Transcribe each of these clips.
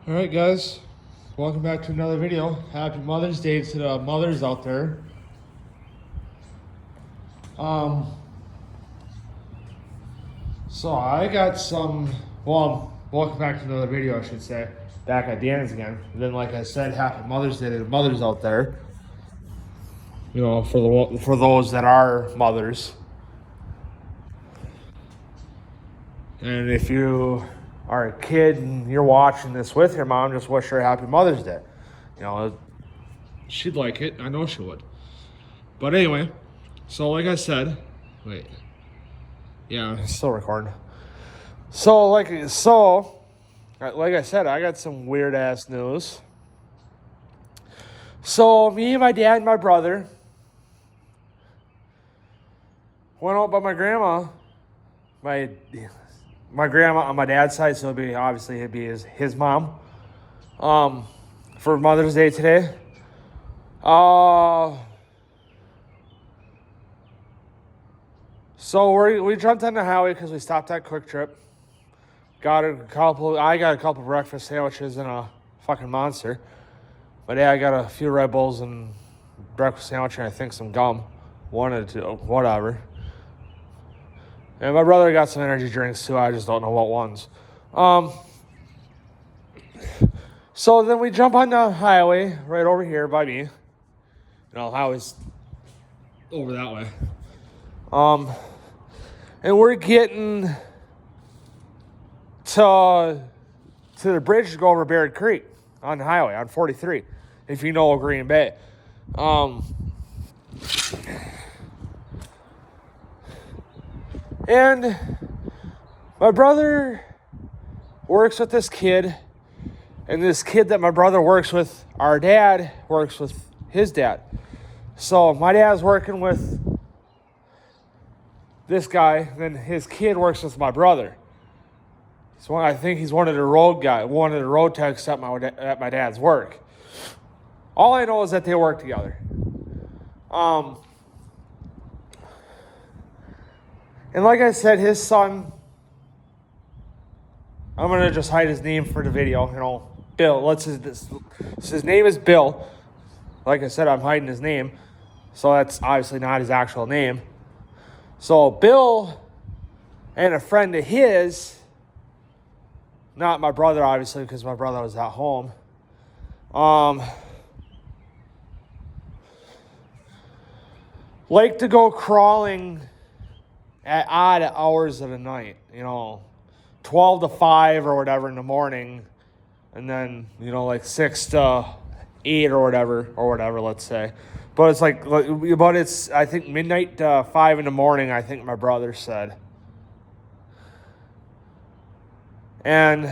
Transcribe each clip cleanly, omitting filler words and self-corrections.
All right, guys, welcome back to another video. Happy Mother's Day to the mothers out there. So I got some, welcome back to another video, I should say. Back at Danz again. And then, like I said, happy Mother's Day to the mothers out there. You know, for those that are mothers. And if you are a kid and you're watching this with your mom, just wish her a happy Mother's Day. You know, she'd like it. I know she would. But anyway, so like I said, yeah, it's still recording. So like I said, I got some weird ass news. So me, my dad, and my brother went out by my grandma. My grandma on my dad's side, so it'd be his mom. For Mother's Day today. So we jumped on the highway because we stopped at Quick Trip. I got a couple breakfast sandwiches and a fucking Monster. My dad got a few Red Bulls and breakfast sandwich and I think some gum. Wanted to, whatever. And my brother got some energy drinks too. I just don't know what ones. So then we jump on the highway right over here by me. You know, highway's over that way. And we're getting to the bridge to go over Barrett Creek on the highway on 43, if you know Green Bay. And my brother works with this kid, and this kid that my brother works with, our dad works with his dad. So my dad's working with this guy, then his kid works with my brother. So I think he's one of the road techs at my dad's work. All I know is that they work together. And like I said, his son, I'm going to just hide his name for the video, you know, Bill. His name is Bill. Like I said, I'm hiding his name. So that's obviously not his actual name. So Bill and a friend of his, not my brother obviously because my brother was at home, like to go crawling at odd hours of the night, you know, 12 to 5 or whatever in the morning, and then, you know, like 6 to 8 or whatever, let's say. But it's I think midnight to 5 in the morning, I think my brother said. And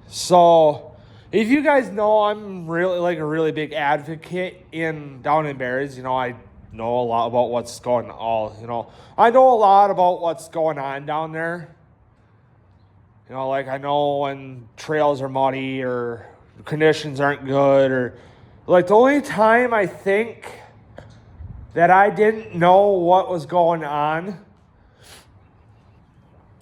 so, if you guys know, I'm really like a really big advocate down in Barry's. You know, I know a lot about what's going on. I know a lot about what's going on down there. You know, like I know when trails are muddy or conditions aren't good, or like the only time I think that I didn't know what was going on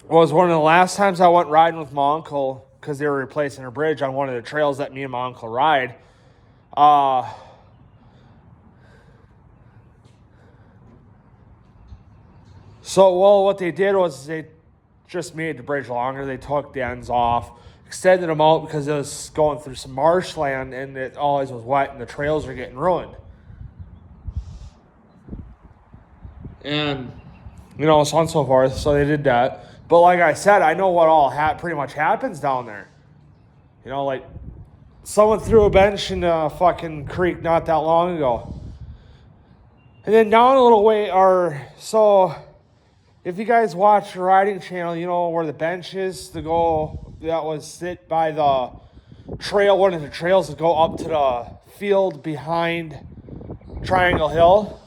was one of the last times I went riding with my uncle because they were replacing a bridge on one of the trails that me and my uncle ride. What they did was they just made the bridge longer. They took the ends off, extended them out because it was going through some marshland and it always was wet and the trails were getting ruined. And, you know, so on and so forth. So they did that. But like I said, I know what all pretty much happens down there. You know, like someone threw a bench in a fucking creek not that long ago. And then down a little way if you guys watch the riding channel, you know where the bench is that was sit by the trail, one of the trails that go up to the field behind Triangle Hill.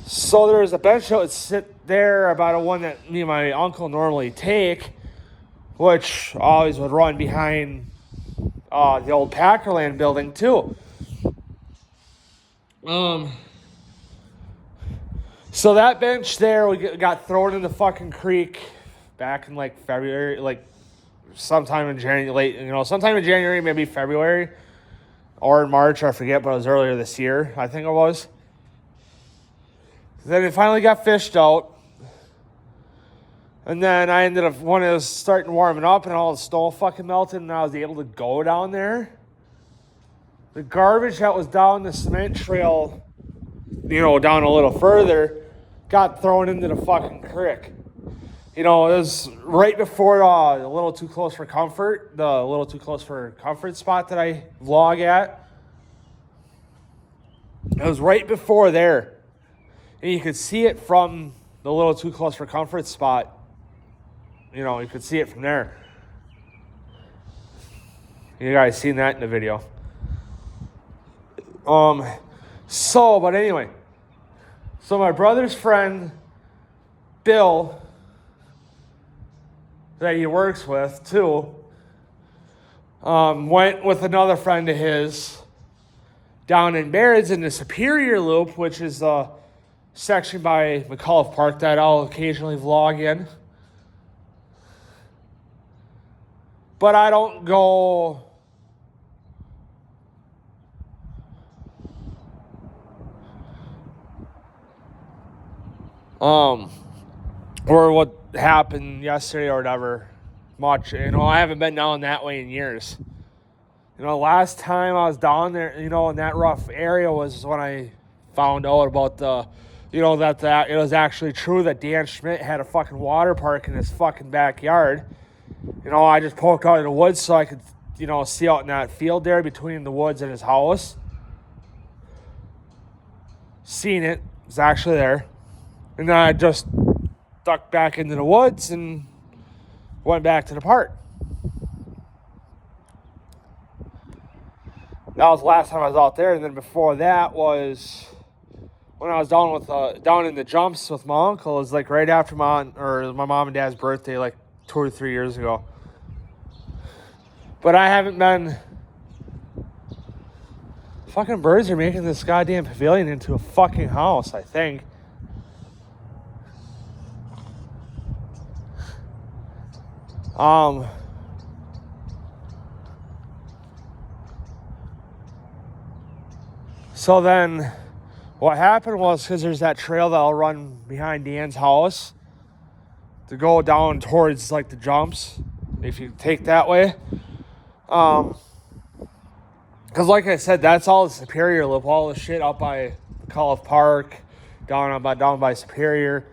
So there's a bench that would sit there about one that me and my uncle normally take, which always would run behind the old Packerland building too. So that bench there, we got thrown in the fucking creek back in like February, like sometime in January, sometime in January, maybe February or in March, I forget, but it was earlier this year, I think it was. Then it finally got fished out. And then I ended up, when it was starting warming up and all the snow fucking melted and I was able to go down there, the garbage that was down the cement trail, down a little further, got thrown into the fucking creek. It was right before the Little Too Close for Comfort, the Little Too Close for Comfort spot that I vlog at. It was right before there. And you could see it from the Little Too Close for Comfort spot. You could see it from there. You guys seen that in the video. But anyway. So my brother's friend, Bill, that he works with too, went with another friend of his down in Barrett's in the Superior Loop, which is a section by McAuliffe Park that I'll occasionally vlog in. But I don't go or what happened yesterday or whatever much. I haven't been down that way in years. Last time I was down there, in that rough area was when I found out about that it was actually true that Dan Schmidt had a fucking water park in his fucking backyard. I just poked out of the woods so I could, see out in that field there between the woods and his house. Seen it. It was actually there. And then I just ducked back into the woods and went back to the park. That was the last time I was out there. And then before that was when I was down in the jumps with my uncle. It was like right after my mom and dad's birthday, like 2 or 3 years ago. But I haven't been... Fucking birds are making this goddamn pavilion into a fucking house, I think. So then what happened was, because there's that trail that'll run behind Dan's house to go down towards like the jumps, if you take that way. Because like I said, that's all the Superior Loop, all the shit up by McAuliffe Park, down by Superior,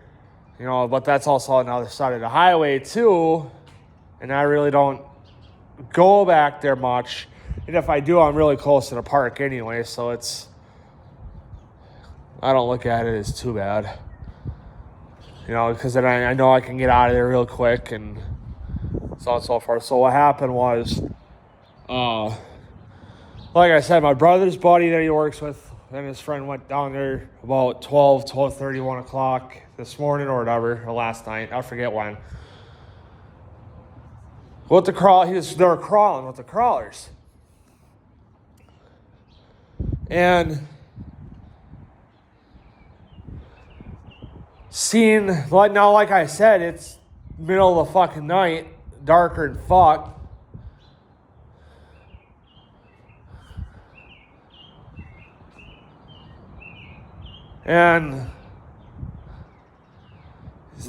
but that's also on the other side of the highway too. And I really don't go back there much. And if I do, I'm really close to the park anyway, so I don't look at it as too bad. Because then I know I can get out of there real quick and so on and so forth. So what happened was, like I said, my brother's buddy that he works with and his friend went down there about 12:30, 1 o'clock this morning or whatever, or last night. I forget when. They were crawling with the crawlers. And now, like I said, it's middle of the fucking night, darker than fuck. And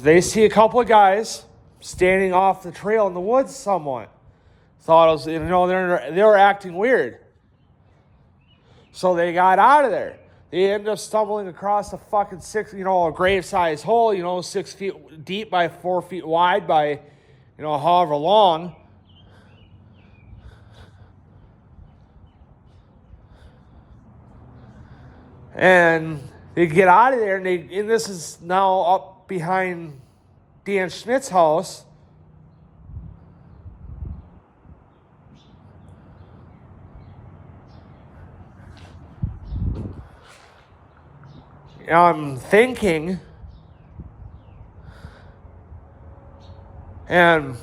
they see a couple of guys standing off the trail in the woods somewhat. Thought it was, they were acting weird. So they got out of there. They ended up stumbling across a fucking a grave-sized hole, 6 feet deep by 4 feet wide by, however long. And they get out of there, and this is now up behind Dan Schmidt's house. I'm thinking, and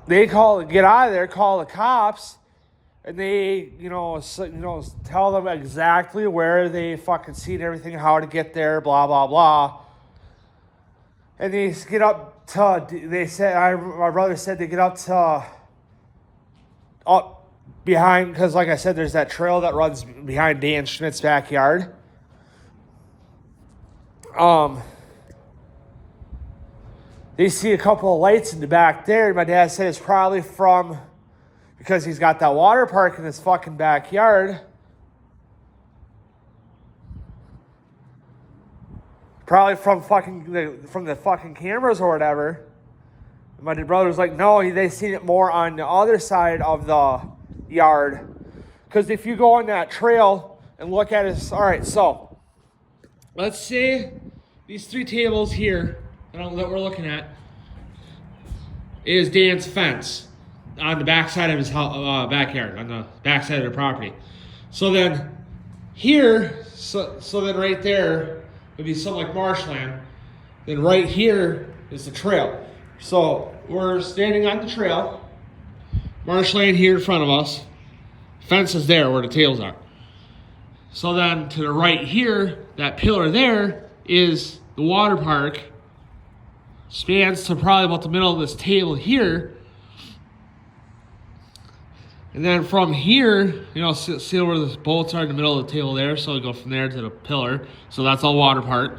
they get out of there, call the cops, And they, tell them exactly where they fucking seen everything, how to get there, blah, blah, blah. And they get up to, my brother said they get up behind, because like I said, there's that trail that runs behind Dan Schmidt's backyard. They see a couple of lights in the back there. My dad said it's probably because he's got that water park in his fucking backyard. Probably from the fucking cameras or whatever. My brother's like, no, they seen it more on the other side of the yard. Because if you go on that trail and look at it, all right, so let's say these 3 tables here that we're looking at is Dan's fence on the backside of his backyard, on the backside of the property. So then here, so then right there would be something like marshland. Then right here is the trail. So we're standing on the trail, marshland here in front of us, fence is there where the tables are. So then to the right here, that pillar there is the water park, spans to probably about the middle of this table here. And then from here, see where the bolts are in the middle of the table there. So we go from there to the pillar. So that's all water part.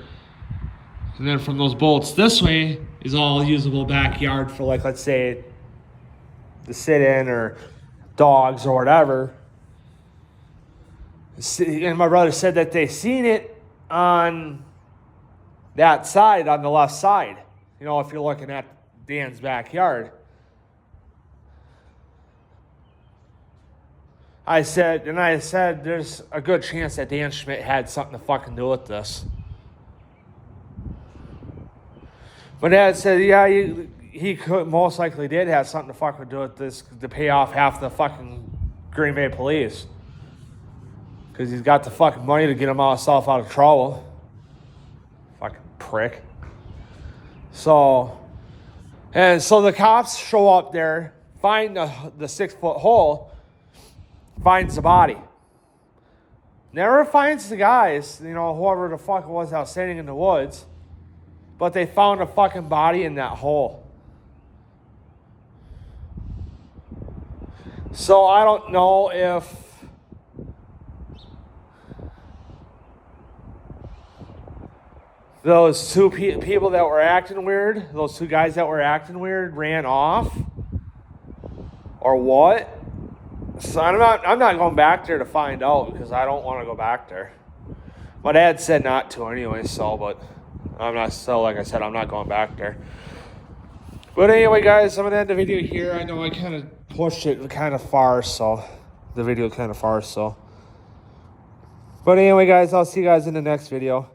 And then from those bolts this way is all usable backyard for, like, let's say, the sit-in or dogs or whatever. And my brother said that they seen it on that side, on the left side. If you're looking at Dan's backyard. I said there's a good chance that Dan Schmidt had something to fucking do with this. My dad said, yeah, he could most likely did have something to fucking do with this to pay off half the fucking Green Bay police. Because he's got the fucking money to get himself out of trouble. Fucking prick. So the cops show up there, find the 6-foot hole, finds the body. Never finds the guys, whoever the fuck it was that was standing in the woods. But they found a fucking body in that hole. So I don't know if those 2 people that were acting weird, those 2 guys that were acting weird, ran off, or what. So I'm not going back there to find out, because I don't want to go back there. My dad said not to anyway, but I'm not. So like I said, I'm not going back there. But anyway, guys, I'm gonna end the video here. I know I kind of pushed it kind of far, so the video kind of far, so. But anyway, guys, I'll see you guys in the next video.